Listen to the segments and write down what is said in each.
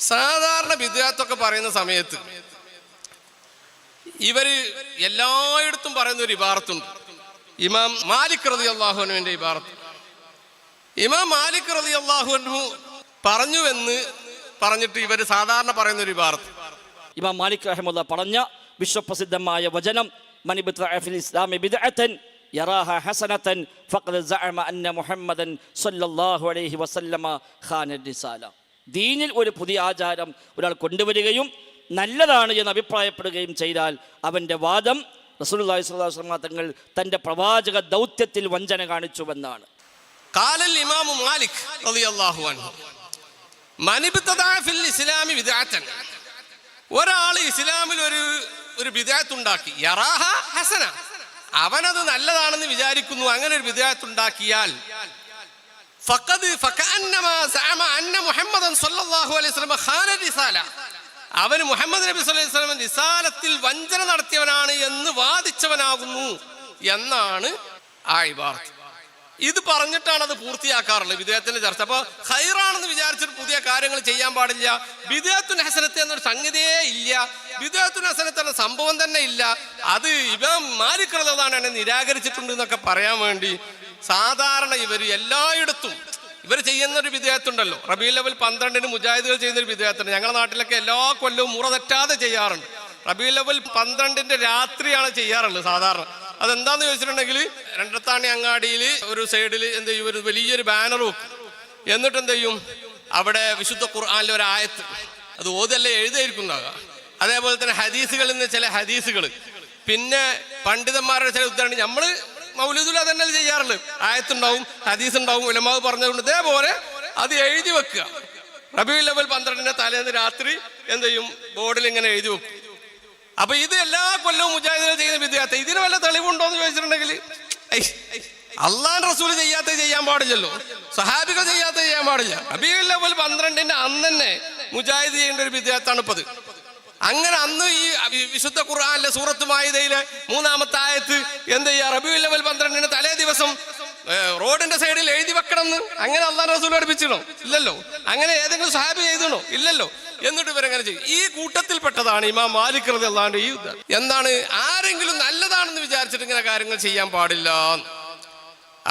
സാധാരണ ബിദ്അത്തൊക്കെ പറയുന്ന സമയത്ത് ഇവര് എല്ലായിടത്തും പറയുന്ന ഒരു ഇബാറത്തുണ്ട്. ഇമാം മാലിക് റളിയല്ലാഹു അൻഹുവിന്റെ ഇബാറത്ത്. ഇമാം മാലിക് റളിയല്ലാഹു അൻഹു പറഞ്ഞുവെന്ന് പറഞ്ഞിട്ട് ഇവര് സാധാരണ പറയുന്ന ഒരു ഇബാറത്ത്. ഇമാം മാലിക് റഹിമഹുല്ലാഹ് പറഞ്ഞ വിശ്വപ്രസിദ്ധമായ വചനം, മൻ ഇബ്തഅ ഫിൽ ഇസ്ലാമി ബിദ്അതൻ യറാഹ ഹസനതൻ ഫഖദ് സഅമ അന്ന മുഹമ്മദൻ സ്വല്ലല്ലാഹു അലൈഹി വസല്ലമ ഖാന റിസാല. ദീനിൽ ഒരു പുതിയ ആചാരം ഒരാൾ കൊണ്ടുവരികയും നല്ലതാണ് എന്ന് അഭിപ്രായപ്പെടുകയും ചെയ്താൽ അവൻ്റെ വാദം റസൂലുള്ളാഹി സ്വല്ലല്ലാഹു അലൈഹി വസല്ലം തങ്ങൾ തൻ്റെ പ്രവാചക ദൗത്യത്തിൽ വഞ്ചന കാണിച്ചുവെന്നാണ്. ഖാലൽ ഇമാം മാലിക് റളിയല്ലാഹു അൻഹു മൻ ഇബ്തദഅ ഫിൽ ഇസ്ലാമി ബിദ്അതൻ, ഒരാൾ ഇസ്ലാമിൽ ഒരു ബിദ്അത്ത് ഉണ്ടാക്കി, യറാഹ ഹസന, അവനത് നല്ലതാണെന്ന് വിചാരിക്കുന്നു, അങ്ങനെ ഒരു ബിദ്അത്ത് ഉണ്ടാക്കിയാൽ ഫകഅന്നമാ സഅമ അന്ന മുഹമ്മദൻ സ്വല്ലല്ലാഹു അലൈഹി വസല്ലം ഖാന റിസാല, അവന് മുഹമ്മദ് നബി സ്വല്ലല്ലാഹു അലൈഹി വസല്ലം റിസാലത്തിൽ വഞ്ചന നടത്തിയവനാണ് എന്ന് വാദിച്ചവനാകുന്നു എന്നാണ് ആ ഇബാറത്ത്. ഇത് പറഞ്ഞിട്ടാണ് അത് പൂർത്തിയാക്കാറുള്ളത് ബിദ്അത്തിന്റെ ചർച്ച. അപ്പൊ ഖൈറാണെന്ന് വിചാരിച്ചിട്ട് പുതിയ കാര്യങ്ങൾ ചെയ്യാൻ പാടില്ല. ബിദ്അത്തുൻ ഹസനത്ത് എന്നൊരു സംഗതിയേ ഇല്ല, ബിദ്അത്തുൻ ഹസനത്ത് എന്ന സംഭവം തന്നെ ഇല്ല, അത് ഇമാം മാലിക് റളിയല്ലാഹു അൻഹു നിരാകരിച്ചിട്ടുണ്ട് എന്നൊക്കെ പറയാൻ വേണ്ടി സാധാരണ ഇവർ എല്ലായിടത്തും ഇവർ ചെയ്യുന്നൊരു ബിദ്അത്തുണ്ടല്ലോ. റബീഉൽ അവ്വൽ 12 മുജാഹിദുകൾ ചെയ്യുന്നൊരു ബിദ്അത്തുണ്ട്. ഞങ്ങളുടെ നാട്ടിലൊക്കെ എല്ലാ കൊല്ലവും മുറ തെറ്റാതെ ചെയ്യാറുണ്ട്. റബീഉൽ അവ്വൽ 12 രാത്രിയാണ് ചെയ്യാറുള്ളത് സാധാരണ. അതെന്താന്ന് ചോദിച്ചിട്ടുണ്ടെങ്കിൽ, രണ്ടത്താണി അങ്ങാടിയിൽ ഒരു സൈഡിൽ എന്ത് ചെയ്യും, ഒരു വലിയൊരു ബാനർ വെക്കും. എന്നിട്ട് എന്ത് ചെയ്യും, അവിടെ വിശുദ്ധ ഖുർആനിലെ ഒരു ആയത്ത്, അത് ഓതല്ലേ എഴുതായിരിക്കുന്നുണ്ടാകുക, അതേപോലെ തന്നെ ഹദീസുകളിൽ നിന്ന് ചില ഹദീസുകൾ, പിന്നെ പണ്ഡിതന്മാരുടെ ചില ഉദ്ധരണി. നമ്മൾ മൗലൂദിൽ അതന്നെ ചെയ്യാറുള്ളത്. ആയത്തുണ്ടാവും, ഹദീസ് ഉണ്ടാവും, ഉലമാവ് പറഞ്ഞതുകൊണ്ട് ഇതേപോലെ അത് എഴുതി വെക്കുക. റബീഉൽ അവ്വൽ 12 തലേന്ന് രാത്രി എന്ത് ചെയ്യും, ബോർഡിൽ ഇങ്ങനെ എഴുതി വെക്കും. അപ്പൊ ഇത് എല്ലാ കൊല്ലവും മുജാഹിദുകൾ ചെയ്യുന്ന ബിദ്അത്ത്. ഇതിന് വല്ല തെളിവുണ്ടോ എന്ന് ചോദിച്ചിട്ടുണ്ടെങ്കിൽ, അള്ളാഹുവിന്റെ റസൂൽ ചെയ്യാത്ത ചെയ്യാൻ പാടില്ലല്ലോ, സഹാബികൾ ചെയ്യാത്ത ചെയ്യാൻ പാടില്ല. റബീഉൽ അവ്വൽ 12 അന്ന് തന്നെ മുജാഹിദ് ചെയ്യേണ്ട ഒരു ബിദ്അത്താണ് ഇപ്പത്. അങ്ങനെ അന്ന് ഈ വിശുദ്ധ ഖുർആനിലെ സൂറത്ത് മാഇദയിലെ 3-ാമത്തെ ആയത്ത് എന്ത് ചെയ്യുക, റബീഉൽ അവ്വൽ 12 തലേ ദിവസം റോഡിന്റെ സൈഡിൽ എഴുതി വെക്കണം എന്ന് അങ്ങനെ അള്ളാഹുവിന്റെ റസൂൽ പഠിപ്പിച്ചിണോ? ഇല്ലല്ലോ. അങ്ങനെ ഏതെങ്കിലും സഹാബി ചെയ്തണോ? ഇല്ലല്ലോ. എന്നിട്ട് ഇവരെങ്ങനെ ചെയ്യും? ഈ കൂട്ടത്തിൽപ്പെട്ടതാണ് ഇമാം മാലിക് റളിയല്ലാഹു അൻഹു. ഈ എന്താണ്, ആരെങ്കിലും നല്ലതാണെന്ന് വിചാരിച്ചിട്ട് ഇങ്ങനെ കാര്യങ്ങൾ ചെയ്യാൻ പാടില്ല.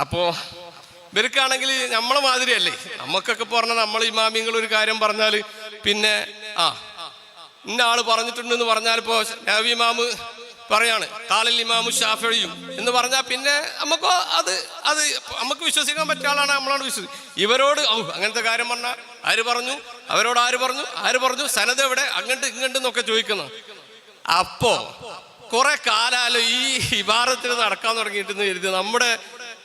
അപ്പോ ഇവർക്കാണെങ്കിൽ നമ്മളെ മാതിരിയല്ലേ, നമുക്കൊക്കെ പറഞ്ഞാൽ നമ്മൾ ഇമാമിങ്ങൾ ഒരു കാര്യം പറഞ്ഞാൽ പിന്നെ ഇന്ന ആള് പറഞ്ഞിട്ടുണ്ടെന്ന് പറഞ്ഞാൽ, ഇപ്പോ നബി ഇമാമ് പറയാണ് ഖാലൽ ഇമാമു ശാഫിഈ എന്ന് പറഞ്ഞാൽ പിന്നെ നമുക്കോ അത് നമുക്ക് വിശ്വസിക്കാൻ പറ്റിയ ആളാണ്, നമ്മളാണ് വിശ്വസിക്കും. ഇവരോട് അങ്ങനത്തെ കാര്യം പറഞ്ഞാൽ ആര് പറഞ്ഞു, അവരോട് ആര് പറഞ്ഞു, സനദ് എവിടെ, അങ്ങോട്ട് ഇങ്ങോട്ടെന്നൊക്കെ ചോദിക്കുന്നു. അപ്പോ കുറെ കാലം ഈ ഇബാറത്തിൽ നടക്കാൻ തുടങ്ങിയിട്ടെന്ന് കരുതി നമ്മുടെ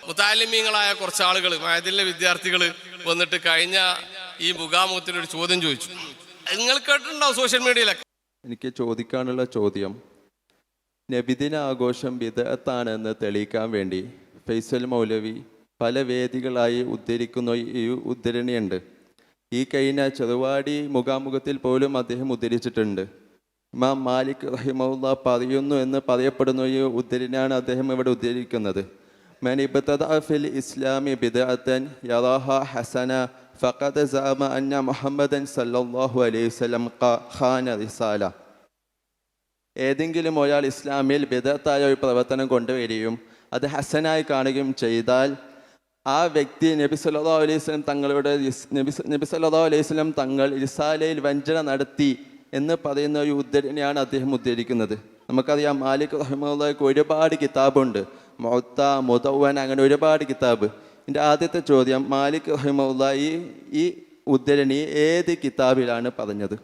മുതഅല്ലിമീങ്ങളായ കുറച്ച് ആളുകൾ, മഅദിലെ വിദ്യാർത്ഥികൾ വന്നിട്ട് കഴിഞ്ഞ ഈ മുഖാമുഖത്തിനൊരു ചോദ്യം ചോദിച്ചു. നിങ്ങൾ കേട്ടിട്ടുണ്ടാവും സോഷ്യൽ മീഡിയയിലൊക്കെ. എനിക്ക് ചോദിക്കാനുള്ള ചോദ്യം, നബിദിന ആഘോഷം ബിദ്അത്താണെന്ന് തെളിയിക്കാൻ വേണ്ടി ഫൈസൽ മൗലവി പല വേദികളായി ഉദ്ധരിക്കുന്ന ഈ ഉദ്ധരണിയുണ്ട്. ഈ കഴിഞ്ഞ ചെറുവാടി മുഖാമുഖത്തിൽ പോലും അദ്ദേഹം ഉദ്ധരിച്ചിട്ടുണ്ട്. ഇമാം മാലിക് റഹിമഹുല്ലാഹ് പറയുന്നു എന്ന് പറയപ്പെടുന്ന ഈ ഉദ്ധരണിയാണ് അദ്ദേഹം ഇവിടെ ഉദ്ധരിക്കുന്നത്. മൻ ഇബ്തദഅ ഫിൽ ഇസ്ലാമി ബിദ്അതൻ യറാഹ ഹസന ഫഖദ് സഅമ അന്ന മുഹമ്മദൻ സല്ലല്ലാഹു അലൈഹി വസല്ലം ഖാന റിസാല. ഏതെങ്കിലും ഒരാൾ ഇസ്ലാമിൽ ബിദ്അത്തായ ഒരു പ്രവർത്തനം കൊണ്ടുവരികയും അത് ഹസനായി കാണുകയും ചെയ്താൽ ആ വ്യക്തി നബി സല്ലല്ലാഹു അലൈഹി വസല്ലം നബി സല്ലല്ലാഹു അലൈഹി വസല്ലം തങ്ങൾ റിസാലയിൽ വഞ്ചന നടത്തി എന്ന് പറയുന്ന ഒരു ഉദ്ധരണിയാണ് അദ്ദേഹം ഉദ്ധരിക്കുന്നത്. നമുക്കറിയാം മാലിക് റഹിമഹുല്ലാഹ്ക്ക് ഒരുപാട് കിതാബുണ്ട്, മുഅത്ത, മുദവ്വൻ, അങ്ങനെ ഒരുപാട് കിതാബ്. എൻ്റെ ആദ്യത്തെ ചോദ്യം, മാലിക് റഹിമഹുല്ലാഹ് ഈ ഉദ്ധരണി ഏത് കിതാബിലാണ് പറഞ്ഞത്?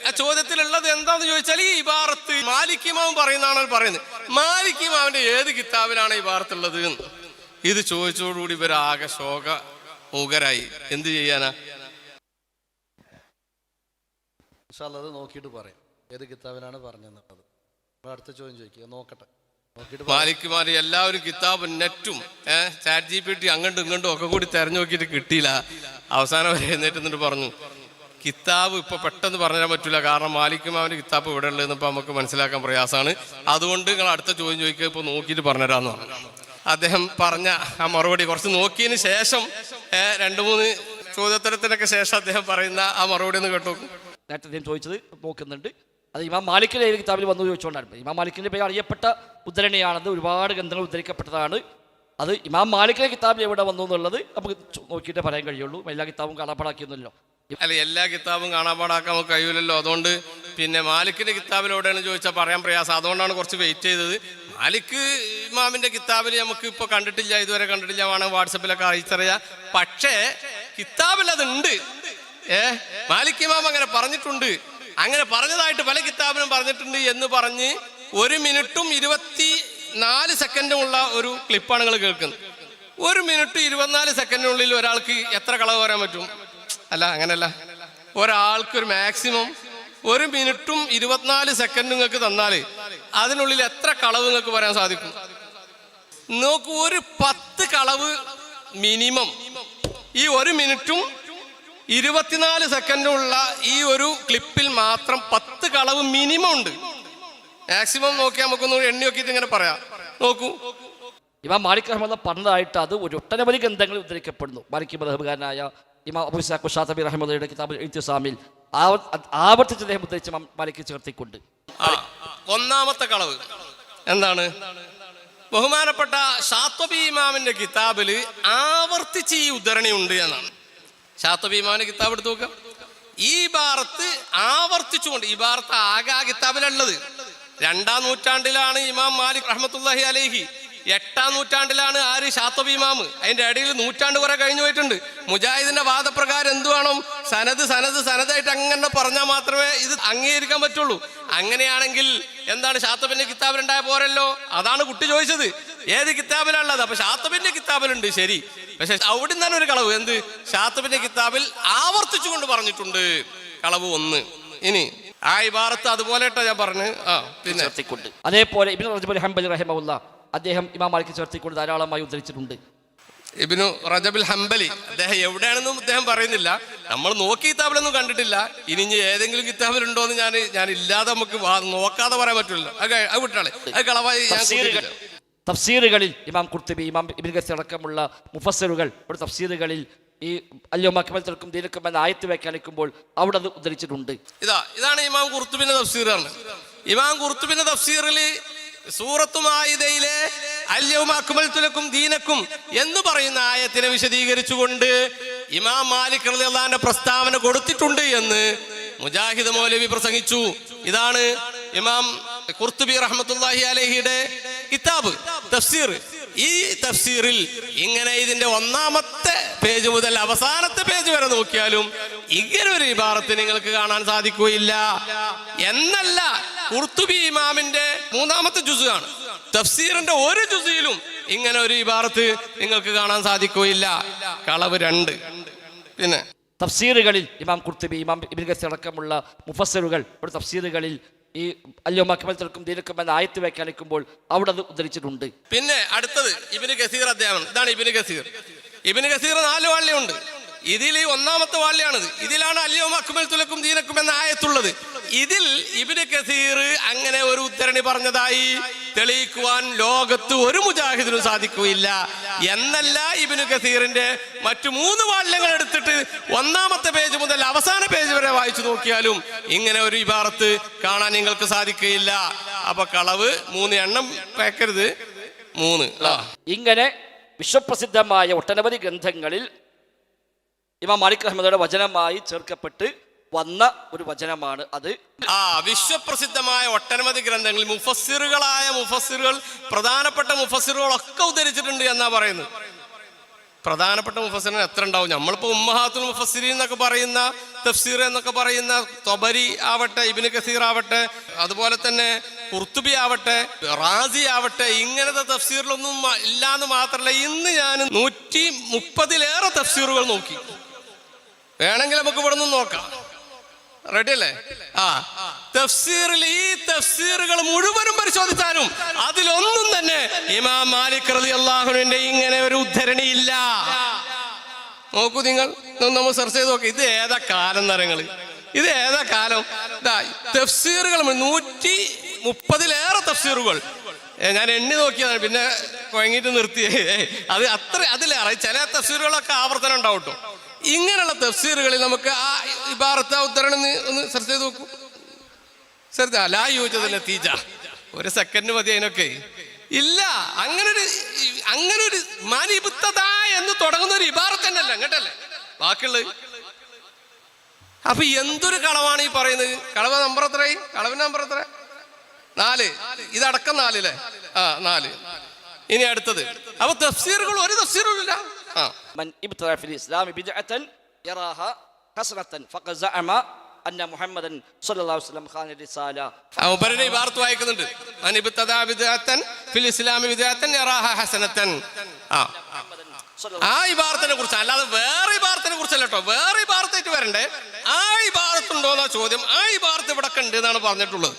ആ ചോദ്യത്തിലുള്ളത് എന്താന്ന് ചോദിച്ചാൽ, ഈ ഇബാറത്ത് മാലിക് ഇമാം പറയുന്നതാണോ പറയുന്നത്, മാലിക് ഇമാമിന്റെ ഏത് കിതാബിലാണ് ഇബാറത്തുള്ളത്? ഇത് ചോദിച്ചോടുകൂടി ഇവരാകെ ശോകമൂകരായി. എന്ത് ചെയ്യാനാ? അത് നോക്കിയിട്ട് പറയാം ഏത് കിതാബിലാണ് പറഞ്ഞത്. അടുത്ത ചോദ്യം ചോദിക്കുക, നോക്കട്ടെ. മാലിക്മാര് എല്ലാവരും കിതാബും നെറ്റും ചാറ്റ് GPT അങ്ങോട്ടും ഇങ്ങോട്ടും ഒക്കെ കൂടി തെരഞ്ഞു നോക്കിയിട്ട് കിട്ടിയില്ല. അവസാനം വരെ എന്നിട്ട് പറഞ്ഞു, കിതാബ് ഇപ്പൊ പെട്ടെന്ന് പറഞ്ഞാൽ പറ്റൂല, കാരണം മാലിക്മാവിന്റെ കിതാബ് ഇവിടെ ഉള്ളതെന്ന് ഇപ്പൊ നമുക്ക് മനസ്സിലാക്കാൻ പ്രയാസമാണ്. അതുകൊണ്ട് നിങ്ങൾ അടുത്ത ചോദ്യം ചോദിക്കുക, ഇപ്പൊ നോക്കിയിട്ട് പറഞ്ഞുതരാന്ന് പറഞ്ഞു. അദ്ദേഹം പറഞ്ഞ ആ മറുപടി കുറച്ച് നോക്കിയതിന് ശേഷം 2-3 ചോദ്യോത്തരത്തിനൊക്കെ ശേഷം അദ്ദേഹം പറയുന്ന ആ മറുപടി ഒന്ന് കേട്ടു. നേരത്തെ അദ്ദേഹം ചോദിച്ചത് നോക്കുന്നുണ്ട്. അത് ഇമാം മാലിക്കിൻ്റെ ഏത് കിതാബിൽ വന്നു ചോദിച്ചുകൊണ്ടാണ്. ഇമാം മാലിക്കിൻ്റെ പേര് അറിയപ്പെട്ട ഉദ്ധരണിയാണത്, ഒരുപാട് ഗ്രന്ഥങ്ങൾ ഉദ്ധരിക്കപ്പെട്ടതാണ്. അത് ഇമാം മാലിക്കിൻ്റെ കിതാബിൽ എവിടെ വന്നു എന്നുള്ളത് നമുക്ക് നോക്കിയിട്ടേ പറയാൻ കഴിയുള്ളൂ. എല്ലാ കിതാബും കാണാപ്പാടാക്കിയൊന്നുമല്ലോ. അല്ല, എല്ലാ കിതാബും കാണാപ്പാടാക്കാൻ നമുക്ക് കഴിയൂലല്ലോ. അതുകൊണ്ട് പിന്നെ മാലിക്കിന്റെ കിതാബിൽ എവിടെയാണ് ചോദിച്ചാൽ പറയാൻ പ്രയാസം. അതുകൊണ്ടാണ് കുറച്ച് വെയിറ്റ് ചെയ്തത്. മാലിക് ഇമാമിന്റെ കിതാബിൽ നമുക്ക് ഇപ്പോൾ കണ്ടിട്ടില്ല, ഇതുവരെ കണ്ടിട്ടില്ല. വേണമെങ്കിൽ വാട്സപ്പിലൊക്കെ അറിയിച്ചറിയാം. പക്ഷേ കിതാബിൽ അതുണ്ട്. മാലിക് ഇമാം അങ്ങനെ പറഞ്ഞിട്ടുണ്ട്. അങ്ങനെ പറഞ്ഞതായിട്ട് പല കിതാബിലും പറഞ്ഞിട്ടുണ്ട് എന്ന് പറഞ്ഞ് 1 മിനിറ്റും 24 സെക്കൻഡും ഉള്ള ഒരു ക്ലിപ്പാണ് നിങ്ങൾ കേൾക്കുന്നത്. 1 മിനിറ്റ് 24 സെക്കൻഡിനുള്ളിൽ ഒരാൾക്ക് എത്ര കളവ് പറയാൻ പറ്റും? അല്ല, അങ്ങനെയല്ല. ഒരാൾക്ക് ഒരു മാക്സിമം 1 മിനിറ്റും 24 സെക്കൻഡ് നിങ്ങൾക്ക് തന്നാൽ അതിനുള്ളിൽ എത്ര കളവ് നിങ്ങൾക്ക് പറയാൻ സാധിക്കും? നോക്കൂ, ഒരു 10 കളവ് മിനിമം ഈ 1 മിനിറ്റും 24 സെക്കൻഡുള്ള ഈ ഒരു ക്ലിപ്പിൽ മാത്രം 10 കളവ് മിനിമം ഉണ്ട്. മാക്സിമം നോക്കിയാൽ നമുക്കൊന്ന് എണ്ണി നോക്കിയിട്ട് ഇങ്ങനെ പറയാം. നോക്കൂ, ഇമാം മാലിക് റഹ്മത്തുള്ളാഹി പറഞ്ഞതായിട്ട് അത് ഒരു ഒട്ടനവധി ഗ്രന്ഥങ്ങൾ ഉദ്ധരിക്കപ്പെടുന്നു. മാലിക് മദ്ഹബുകാരനായ ഇമാം അബൂ ഇസ്ഹാഖ് ഷാത്തിബി റഹിമത്തുള്ളാഹിയുടെ കിതാബ് ഇത്തിസാമിൽ ആവർത്തിച്ച് അദ്ദേഹം ഉദ്ധരിച്ച മാലിക് ചേർത്തിക്കൊണ്ട് ഒന്നാമത്തെ കളവ് എന്താണ്? ബഹുമാനപ്പെട്ട ഷാത്തിബി ഇമാമിന്റെ കിതാബില് ആവർത്തിച്ച് ഈ ഉദ്ധരണി ഉണ്ട് എന്നാണ്. ഷാത്തിബി ഇമാമിന്റെ കിതാബ് എടുത്ത് നോക്കാം. ഈ ഭാരത്ത് ആവർത്തിച്ചുകൊണ്ട്, ഈ ഭാരത്ത് ആകെ ആ കിതാബിലുള്ളത് 2-ാം നൂറ്റാണ്ടിലാണ് ഇമാം മാലിക് റഹ്മത്തുള്ളാഹി അലൈഹി. 8-ാം നൂറ്റാണ്ടിലാണ് ആര്? ഷാത്തിബി ഇമാം. അതിന്റെ ഇടയിൽ നൂറ്റാണ്ട് കുറെ കഴിഞ്ഞു പോയിട്ടുണ്ട്. മുജാഹിദിന്റെ വാദപ്രകാരം എന്തു വേണം? സനതായിട്ട് അങ്ങനെ പറഞ്ഞാൽ മാത്രമേ ഇത് അംഗീകരിക്കാൻ പറ്റുള്ളൂ. അങ്ങനെയാണെങ്കിൽ എന്താണ് ഷാത്തിബിന്റെ കിതാബിലുണ്ടായ പോരല്ലോ? അതാണ് കുട്ടി ചോദിച്ചത്, ഏത് കിതാബിലുള്ളത്? അപ്പൊ ഷാത്തിബിന്റെ കിതാബിലുണ്ട്, ശരി. പക്ഷെ അവിടെ നിന്നാണ് ഒരു കളവ്. എന്ത്? ഷാത്തിബിന്റെ കിതാബിൽ ആവർത്തിച്ചു കൊണ്ട് പറഞ്ഞിട്ടുണ്ട് കളവ് 1. ഇനി ആ ഇബാറത്ത് അതുപോലെ ഞാൻ പറഞ്ഞു. പിന്നെ ചേർത്തിക്കൊണ്ട് അതേപോലെ ഇബ്നു റജബുൽ ഹംബലി റഹിമഹുല്ലാഹ് അദ്ദേഹം ഇമാം മാലിക് ചേർത്തിക്കൊണ്ട് ധാരാളമായി ഉദ്ധരിച്ചിട്ടുണ്ട്. ഇബ്നു റജബുൽ ഹംബലി അദ്ദേഹം എവിടെയാണെന്നും അദ്ദേഹം പറയുന്നില്ല. നമ്മൾ നോക്കി കിതാബിലൊന്നും കണ്ടിട്ടില്ല. ഇനി ഏതെങ്കിലും കിതാബിലുണ്ടോ എന്ന് ഞാൻ ഇല്ലാതെ നമുക്ക് നോക്കാതെ പറയാൻ പറ്റില്ല. അത് വിട്ടാളെ, അത് കളവായി. തഫ്സീറുകളിൽ ഇമാം ഖുർത്തുബി, ഇമാം ഇബ്നു കസീർ അടക്കമുള്ള മുഫസ്സിറുകൾ ഒരു തഫ്സീറുകളിൽ ഈ അൽയൗമ അക്മൽതു ലക്കും ദീനക്കും എന്ന ആയത്ത് വ്യാഖ്യാനിക്കുമ്പോൾ അവിടെ അത് ഉദ്ധരിച്ചിട്ടുണ്ട്. ഇതാണ് ഇമാം ഖുർത്തുബിന്റെ തഫ്സീർ. ഇമാം ഖുർത്തുബിന്റെ തഫ്സീറിൽ സൂറത്തു മാഇദയിലെ അൽയൗമ അക്മൽതു ലക്കും ദീനക്കും എന്ന് പറയുന്ന ആയത്തിനെ വിശദീകരിച്ചുകൊണ്ട് ഇമാം മാലിക് റളിയല്ലാഹു അൻഹു പ്രസ്താവന കൊടുത്തിട്ടുണ്ട് എന്ന് മുജാഹിദ് മൗലവി പ്രസംഗിച്ചു. ഇതാണ് ഇമാം ഖുർത്തുബി റഹ്മത്തുള്ളാഹി അലൈഹിയുടെ കിതാബ് തഫ്സീർ. ഈ തഫ്സീറിൽ ഇങ്ങനെ ഇതിന്റെ 1-ാമത്തെ പേജ് മുതൽ അവസാനത്തെ പേജ് വരെ നോക്കിയാലും ഇങ്ങനെ ഒരു ഇബാറത്ത് നിങ്ങൾക്ക് കാണാൻ സാധിക്കുകയില്ല. എന്നല്ല, ഖുർത്തുബി ഇമാമിന്റെ 3-ാമത്തെ ജുസ് ആണ്. തഫ്സീറിന്റെ ഒരു ജുസിലും ഇങ്ങനെ ഒരു ഇബാറത്ത് നിങ്ങൾക്ക് കാണാൻ സാധിക്കുകയില്ല. കളവ് 2. പിന്നെ തഫ്സീറുകളിൽ ഇമാം ഖുർത്തുബി, ഇമാം ഇബ്നു കസീർ അടക്കമുള്ള മുഫസ്സിറുകൾ ഒരു തഫ്സീറുകളിൽ ഈ അൽയൗമ അക്മൽതു ലക്കും ദീനക്കും എന്ന ആയത്ത് വ്യാഖ്യാനിക്കുമ്പോൾ അവിടെ അത് ഉദ്ധരിച്ചിട്ടുണ്ട്. പിന്നെ അടുത്തത് ഇബ്നു കസീർ അദ്ദേഹം. ഇതാണ് ഇബ്നു കസീർ. ഇബ്നു കസീർ 4 വാള്യമുണ്ട്. ഇതിൽ ഈ 1-ാമത്തെ വാള്യാണിത്. ഇതിലാണ് അൽയൗമ അക്മൽതു ലക്കും ദീനക്കും എന്ന ആയത്തുള്ളത്. ഇതിൽ ഇബ്നു കസീർ അങ്ങനെ ഒരു ഉദ്ധരണി പറഞ്ഞതായി തെളിയിക്കുവാൻ ലോകത്ത് ഒരു മുജാഹിദിനും സാധിക്കുകയില്ല. എന്നല്ല, ഇബ്നു കസീറിന്റെ മറ്റു 3 വാള്യങ്ങൾ എടുത്തിട്ട് 1-ാമത്തെ പേജ് മുതൽ അവസാന പേജ് വരെ വായിച്ചു നോക്കിയാലും ഇങ്ങനെ ഒരു ഇബാറത്ത് കാണാൻ നിങ്ങൾക്ക് സാധിക്കുകയില്ല. അപ്പൊ കളവ് 3 എണ്ണം വെക്കരുത്. 3. ഇങ്ങനെ വിശ്വപ്രസിദ്ധമായ ഒട്ടനവധി ഗ്രന്ഥങ്ങളിൽ ഇമാം മാലിക് റഹ്മത്തുള്ളാഹിയുടെ വചനമായി ചേർക്കപ്പെട്ട് വന്ന ഒരു വചനമാണ് അത്. വിശ്വപ്രസിദ്ധമായ ഒട്ടനവധി ഗ്രന്ഥങ്ങളിൽ മുഫസ്സിറുകൾ പ്രധാനപ്പെട്ട മുഫസ്സിറുകളൊക്കെ ഉദ്ധരിച്ചിട്ടുണ്ട് എന്നാ പറയുന്നത്. പ്രധാനപ്പെട്ട മുഫസ്സിറിന് എത്ര ഉണ്ടാവും? നമ്മളിപ്പോൾ ഉമ്മഹാത്തുൽ മുഫസ്സിരീൻ എന്നൊക്കെ പറയുന്ന, തഫ്സീർ എന്നൊക്കെ പറയുന്ന തൊബരി ആവട്ടെ, ഇബ്നു കസീർ ആവട്ടെ, അതുപോലെ തന്നെ ഖുർത്തുബി ആവട്ടെ, റാസി ആവട്ടെ, ഇങ്ങനത്തെ തഫ്സീറിലൊന്നും ഇല്ലാന്ന് മാത്രമല്ല, ഇന്ന് ഞാൻ 130-ലേറെ തഫ്സീറുകൾ നോക്കി. വേണമെങ്കിൽ നമുക്ക് ഇവിടെ നിന്ന് നോക്കാം. റെഡി അല്ലേ? തഫ്സീറിൽ ഈ തഫ്സീറുകൾ മുഴുവനും പരിശോധിച്ചാലും അതിലൊന്നും തന്നെ ഇമാം മാലിക് റളിയല്ലാഹു അൻഹുവിന്റെ ഇങ്ങനെ ഒരു ഉദ്ധരണിയില്ല. നോക്കൂ, നിങ്ങൾ നമ്മൾ സെർച്ച് ചെയ്ത് നോക്കി. ഇത് ഏതാ കാലം നിറങ്ങള്? ഇത് ഏതാ കാലം? തഫ്സീറുകൾ 130-ലേറെ തഫ്സീറുകൾ ഞാൻ എണ്ണി നോക്കിയതാണ്. പിന്നെ കുഴങ്ങിയിട്ട് നിർത്തി. അത് അതിലേറെ ചില തഫ്സീറുകളൊക്കെ ആവർത്തനം ഉണ്ടാവും കേട്ടോ. ഇങ്ങനെയുള്ള തഫ്സീറുകളിൽ നമുക്ക് ആ ഇബാറത്ത് ഉദ്ധരണം ഒന്ന് സെർച്ച് ചെയ്ത് നോക്കൂ. സെർച്ച് ലാ യൂജദു നതീജ. ഒരു സെക്കൻഡ് മതി അതിനൊക്കെ. ഇല്ല, അങ്ങനൊരു മാനിബുത്തത എന്ന് തുടങ്ങുന്ന ഒരു ഇബാറത്ത് തന്നെയല്ല അങ്ങോട്ടല്ലേ ബാക്കിയുള്ളത്. അപ്പൊ എന്തൊരു കളവാണ് ഈ പറയുന്നത്. കളവ് നമ്പർ എത്രയായി? കളവിന്റെ നമ്പർ എത്ര? 4. ഇതടക്കം 4 അല്ലേ? 4. ഇനി അടുത്തത്. അപ്പൊ തഫ്സീറുകൾ ഒരു തഫ്സീറും ഇല്ല. മൻ ഇബ്തദഅ ഫിൽ ഇസ്ലാമി ബിദ്അതൻ യറാഹ ഹസനതൻ ഫഖദ് സഅമ അന്ന മുഹമ്മദൻ സ്വല്ലല്ലാഹു അലൈഹി വസല്ലം ഖാന റിസാല. അവരുടെ ഇബാറത്ത് വായിക്കുന്നുണ്ട്. മൻ ഇബ്തദഅ ബിദ്അതൻ ഫിൽ ഇസ്ലാമി ബിദ്അതൻ യറാഹ ഹസനതൻ. ആ ഇബാറത്തിനെ കുറിച്ച്, അല്ലാതെ വേറെ ഇബാറത്തിനെ കുറിച്ചല്ല കേട്ടോ. വേറെ ഇബാറത്തായിട്ട് വരണ്ടേ. ആ ഇബാറത്തുണ്ടോ എന്നാ ചോദ്യം. ആ ഇബാറത്ത് ഇവിടെ ഉണ്ട് എന്നാണ് പറഞ്ഞിട്ടുള്ളത്.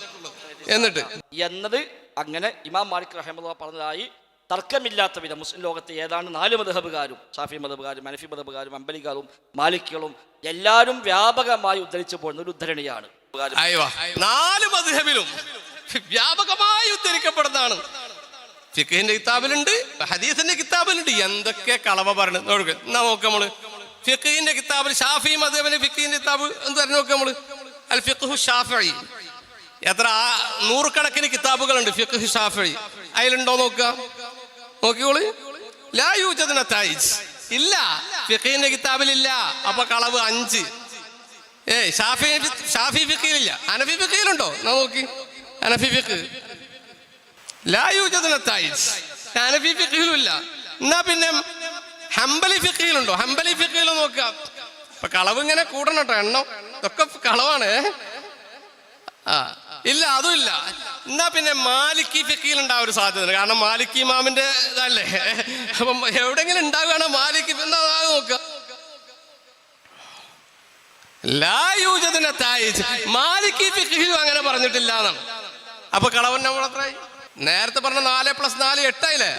എന്നിട്ട് എന്നത് അങ്ങനെ ഇമാം മാലിക് റഹിമഹുല്ലാഹ് പറഞ്ഞതായി തർക്കമില്ലാത്ത വിധം മുസ്ലിം ലോകത്തെ ഏതാണ്ട് 4 മദ്ഹബുകാരും, ഷാഫി മദ്ഹബുകാരും, ഹനഫി മദ്ഹബുകാരും, ഹംബലികാരും, മാലിക്കുകളും എല്ലാവരും വ്യാപകമായി ഉദ്ധരിച്ചു പോകുന്ന ഒരു ഉദ്ധരണിയാണ്. 4 മദ്ഹബിലും വ്യാപകമായി ഉദ്ധരിക്കപ്പെടുന്നതാണ്. ഫിഖ്ഹിന്റെ കിതാബിലുണ്ട്, ഹദീസിന്റെ കിതാബിലുണ്ട്. എന്തൊക്കെ കളവ പറഞ്ഞു എന്നാ നോക്കാം നമ്മള്. ഫിഖ്ഹിന്റെ കിതാബിൽ ഷാഫി മദ്ഹബിന്റെ ഫിഖ്ഹിന്റെ കിതാബ് എന്ന് പറഞ്ഞു നോക്കാം നമ്മള്. അൽ ഫിഖ്ഹു ഷാഫിഈ. എത്ര 100 കണക്കിന് കിതാബുകളുണ്ട് ഫിഖ്ഹ് ഷാഫിഈ. അതിലുണ്ടോ നോക്കുക, നോക്കിക്കോള്. ലാ യൂജദു നതായിജ്. ഇല്ല, ഫിഖ്ഹിന്റെ കിതാബിലില്ല. അപ്പൊ കളവ് 5. ഷാഫി ഫിഖ്ഹിലില്ല. ഹനഫി ഫിഖ്ഹിലുണ്ടോ? നോക്കി. ഹനഫി ഫിഖ് ലാ യൂജദു നതായിജ്. ഹനഫി ഫിഖ്ഹിലും ഇല്ല. എന്നാ പിന്നെ ഹംബലി ഫിഖ്ഹിലുണ്ടോ? ഹംബലി ഫിഖ്ഹിൽ നോക്കുക. അപ്പൊ കളവ് ഇങ്ങനെ കൂടണം കേട്ടോ. എണ്ണം ഇതൊക്കെ കളവാണ്. ഇല്ല, അതും ഇല്ല. എന്നാ പിന്നെ മാലിക്കി ഫിഖ്ഹിൽ ഉണ്ടാവാൻ ഒരു സാധ്യത. കാരണം മാലിക്കി ഇമാമിന്റെ ഇതല്ലേ. അപ്പം എവിടെങ്കിലും ഉണ്ടാവുകയാണ് മാലിക്കി. എന്താ നോക്കുക. ലാ യൂജദു നതായിജ്. മാലിക്കി ഫിഖ്ഹിലും അങ്ങനെ പറഞ്ഞിട്ടില്ല എന്നാണ്. അപ്പൊ കളവൻ നമ്മൾ എത്രയായി? നേരത്തെ പറഞ്ഞ 4 + 4 8 ആയില്ലേ?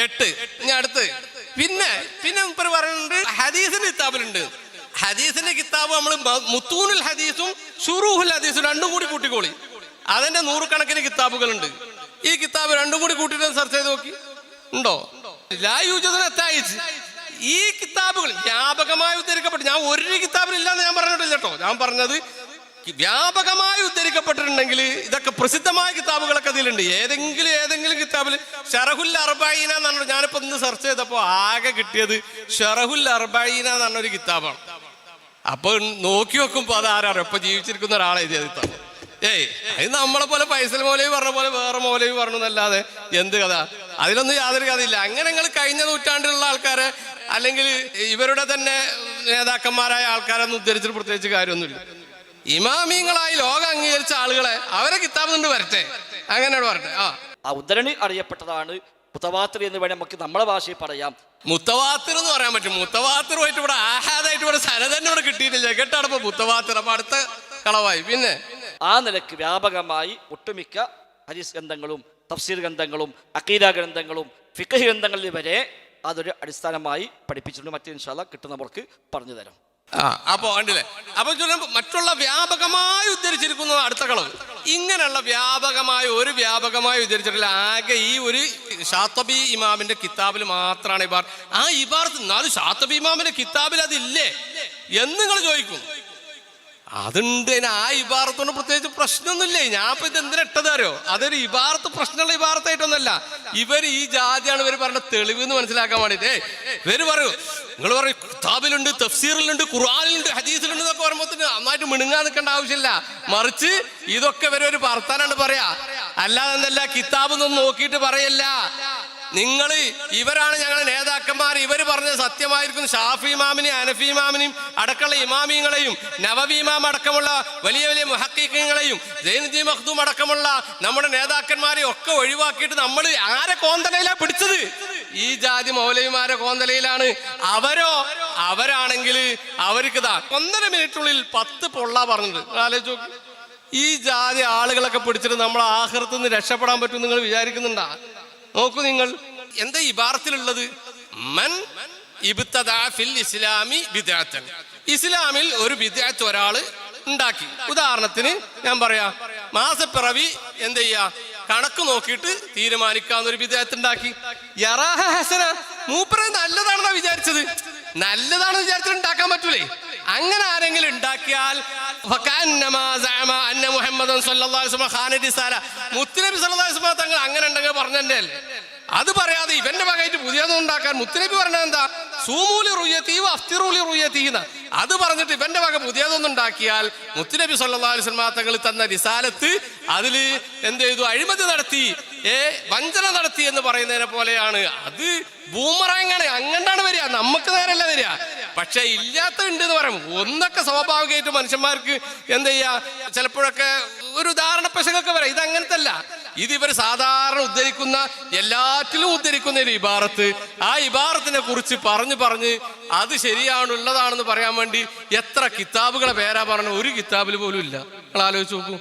8. ഇനി അടുത്ത് പിന്നെ മുപ്പര് പറയുന്നുണ്ട് ഹദീസിന്റെ കിതാബിലുണ്ട്. ഹദീസിന്റെ കിതാബ് നമ്മൾ മുത്തൂനുൽ ഹദീസും ശുറൂഹുൽ ഹദീസും രണ്ടും കൂടി കൂട്ടിക്കോളി. അതിന്റെ 100 കണക്കിന് കിതാബുകളുണ്ട്. ഈ കിതാബ് രണ്ടും കൂടി കൂട്ടിയിട്ട് സെർച്ച് ചെയ്ത് നോക്കി. ഉണ്ടോ? ലാ യൂജദു നതായിജ്. ഈ കിതാബുകൾ വ്യാപകമായി ഉദ്ധരിക്കപ്പെട്ടു. ഞാൻ ഒരു കിതാബിലില്ലാന്ന് ഞാൻ പറഞ്ഞിട്ടില്ല കേട്ടോ. ഞാൻ പറഞ്ഞത് വ്യാപകമായി ഉദ്ധരിക്കപ്പെട്ടിട്ടുണ്ടെങ്കിൽ ഇതൊക്കെ പ്രസിദ്ധമായ കിതാബുകളൊക്കെ ഇതിലുണ്ട്. ഏതെങ്കിലും കിതാബിൽ ഷറഹുൽ അർബഈന എന്ന് പറഞ്ഞു. ഞാനിപ്പോ ഇന്ന് സെർച്ച് ചെയ്തപ്പോ ആകെ കിട്ടിയത് ഷറഹുൽ അർബഈന എന്ന് പറഞ്ഞൊരു കിതാബാണ്. അപ്പൊ നോക്കി വെക്കുമ്പോ അത് ആരാറിയോ ഇപ്പൊ ജീവിച്ചിരിക്കുന്ന ഒരാളെ എഴുതിയത് കിതാബ്. അത് നമ്മളെ പോലെ ഫൈസൽ മൗലവി പറഞ്ഞ പോലെ വേറെ മൗലവി പറഞ്ഞു എന്നല്ലാതെ എന്ത് കഥ? അതിലൊന്നും യാതൊരു കഥയില്ല. അങ്ങനെ നിങ്ങൾ കഴിഞ്ഞ നൂറ്റാണ്ടിലുള്ള ആൾക്കാരെ അല്ലെങ്കിൽ ഇവരുടെ തന്നെ നേതാക്കന്മാരായ ആൾക്കാരൊന്നും ഉദ്ധരിച്ചിട്ട് പ്രത്യേകിച്ച് കാര്യമൊന്നുമില്ല. ഇമാമിങ്ങളായി ലോകം അംഗീകരിച്ച ആളുകളെ അവരെ കിതാബ് കൊണ്ട് വരട്ടെ, അങ്ങനെയാണ് വരട്ടെ. ആ ഉദ്ധരണി അറിയപ്പെട്ടതാണ് മുത്തവാത്തിർ എന്ന് വേണേൽ നമുക്ക് നമ്മളെ ഭാഷയിൽ പറയാം. മുത്തവാത്തിർ എന്ന് പറയാൻ പറ്റും. മുത്തവാത്തിറുമായിട്ട് ഇവിടെ ആഹാദായിട്ട് ഇവിടെ സനദന്നെ ഇവിടെ കിട്ടിയിട്ടില്ല. കേട്ടാണ് ഇപ്പൊ മുത്തവാത്തിർ. അപ്പൊ അടുത്ത കളവായി. പിന്നെ ആ നിലക്ക് വ്യാപകമായി ഒട്ടുമിക്ക ഹദീസ് ഗ്രന്ഥങ്ങളും തഫ്സീർ ഗ്രന്ഥങ്ങളും അഖീദ ഗ്രന്ഥങ്ങളും ഫിഖ്ഹ് ഗ്രന്ഥങ്ങളിൽ വരെ അതൊരു അടിസ്ഥാനമായി പഠിപ്പിച്ചിട്ടുണ്ട്. മറ്റേ ഇൻഷാ അല്ലാഹ് കിട്ടുന്നവർക്ക് പറഞ്ഞു തരാം. അപ്പൊ കണ്ടില്ലേ? അപ്പൊ മറ്റുള്ള വ്യാപകമായി ഉദ്ധരിച്ചിരിക്കുന്ന അടുത്ത കളവ്. ഇങ്ങനെയുള്ള വ്യാപകമായി ഉദ്ധരിച്ചിട്ടില്ല. ആകെ ഈ ഒരു ഷാത്തബി ഇമാമിന്റെ കിതാബിൽ മാത്രമാണ് ഇബാർ. ആ ഇബാർത്ത് എന്നാലും ഷാത്തബി ഇമാമിന്റെ കിതാബിൽ അതില്ലേ എന്ന് നിങ്ങൾ ചോദിക്കും. അതുണ്ട്. ആ ഇബാറത്തോണ്ട് പ്രത്യേകിച്ച് പ്രശ്നമൊന്നുമില്ലേ. ഞാൻ ഇപ്പൊ ഇത് എന്തിനാ ഇട്ടത് അറിയോ? അതൊരു ഇബാറത്ത് പ്രശ്നമുള്ള ഇബാറത്തായിട്ടൊന്നല്ല. ഇവർ ഈ ജാതിയാണ് ഇവർ പറഞ്ഞ തെളിവ് എന്ന് മനസ്സിലാക്കാൻ വേണ്ടിട്ടേ ഇവര് പറയൂ. നിങ്ങൾ പറയും കിതാബിലുണ്ട്, തഫ്സീറിലുണ്ട്, ഖുർആനിലുണ്ട്, ഹദീസിലുണ്ട് എന്നൊക്കെ പറയുമ്പോൾ നന്നായിട്ട് മിണുങ്ങാൻ നിൽക്കേണ്ട ആവശ്യമില്ല. മറിച്ച് ഇതൊക്കെ ഇവരൊരു വർത്താനാണ് പറയാ. അല്ലാതെ എന്തല്ല കിതാബൊന്നും നോക്കിയിട്ട് പറയല്ല. ഇവരാണ് ഞങ്ങളുടെ നേതാക്കന്മാർ, ഇവര് പറഞ്ഞത് സത്യമായിരിക്കും. ഷാഫി ഇമാമിനെയും ഹനഫി ഇമാമിനെയും അടക്കമുള്ള ഇമാമിങ്ങളെയും നവവി ഇമാം അടക്കമുള്ള വലിയ വലിയ മുഹഖീഖീങ്ങളെയും സൈനുദ്ദീൻ മഖ്ദൂം അടക്കമുള്ള നമ്മുടെ നേതാക്കന്മാരെ ഒക്കെ ഒഴിവാക്കിയിട്ട് നമ്മൾ ആരെ കോന്തലയിലാണ് പിടിച്ചത്? ഈ ജാതി മൗലവിമാരെ കോന്തലയിലാണ്. അവരാണെങ്കിൽ അവർക്ക് 1.5 മിനിറ്റുള്ളിൽ 10 പൊള്ള പറഞ്ഞത്. ആലോചിച്ചു. ഈ ജാതി ആളുകളൊക്കെ പിടിച്ചിട്ട് നമ്മൾ ആഖിറത്ത് നിന്ന് രക്ഷപ്പെടാൻ പറ്റും നിങ്ങൾ വിചാരിക്കുന്നുണ്ടാ? നോക്കൂ നിങ്ങൾ, എന്താ ഇബാറത്തിലുള്ളത്? മൻ ഇബ്തദഅ ഫിൽ ഇസ്ലാമി ബിദ്അത്തൻ. ഇസ്ലാമിൽ ഒരു ബിദ്അത്ത് ഒരാൾ ഉണ്ടാക്കി. ഉദാഹരണത്തിന് ഞാൻ പറയാ, മാസപ്പിറവി എന്ത് ചെയ്യാ കണക്ക് നോക്കിയിട്ട് തീരുമാനിക്കാവുന്ന ഒരു ബിദ്അത്ത് ഉണ്ടാക്കി. യറാഹ ഹസന, മൂപ്പര് നല്ലതാണെന്നാ വിചാരിച്ചത്. നല്ലതാണെന്ന് വിചാരിച്ചിട്ട് ഉണ്ടാക്കാൻ പറ്റൂലേ. അങ്ങനെ ആരെങ്കിലും ഉണ്ടാക്കിയാൽ മുത്തുനബി സല്ലല്ലാഹു അലൈഹി വസല്ലം തങ്ങൾ അങ്ങനെ ഉണ്ടെങ്കിൽ പറഞ്ഞല്ലേ. അത് പറയാതെ ഇവന്റെ വകയായിട്ട് പുതിയതൊന്നും ഉണ്ടാക്കാൻ മുത്തുനബി പറഞ്ഞത് എന്താ? സൂമൂലി റുയത്തി അഫ്തിറൂലി റുയത്തി. അത് പറഞ്ഞിട്ട് ഇവന്റെ വക പുതിയതൊന്നും ഉണ്ടാക്കിയാൽ മുത്തുനബി സല്ലല്ലാഹു അലൈഹി വസല്ലം തങ്ങൾ തന്ന റിസാലത്ത് അതിൽ എന്ത് ചെയ്തു? അഴിമതി നടത്തി, വഞ്ചന നടത്തി എന്ന് പറയുന്നതിനെ പോലെയാണ്. അത് ബൂമറാങ്ങാണ്, അങ്ങണ്ടാണ് വരിക, നമുക്ക് നേരല്ല വരിക. പക്ഷെ ഇല്ലാത്ത ഉണ്ട് എന്ന് പറയും. ഒന്നൊക്കെ സ്വാഭാവികമായിട്ട് മനുഷ്യന്മാർക്ക് എന്ത് ചെയ്യാ, ചിലപ്പോഴൊക്കെ ഒരു ധാരണ പെശകൊക്കെ വരാം. ഇത് അങ്ങനത്തെ അല്ല. ഇത് ഇവർ സാധാരണ ഉദ്ധരിക്കുന്ന എല്ലാറ്റിലും ഉദ്ധരിക്കുന്ന ഒരു ഇബാറത്ത്. ആ ഇബാറത്തിനെ കുറിച്ച് പറഞ്ഞ് അത് ശരിയാണുള്ളതാണെന്ന് പറയാൻ വേണ്ടി എത്ര കിതാബുകളെ പേരാ പറഞ്ഞു, ഒരു കിതാബിൽ പോലും ഇല്ല. നിങ്ങൾ ആലോചിച്ച് നോക്കൂ.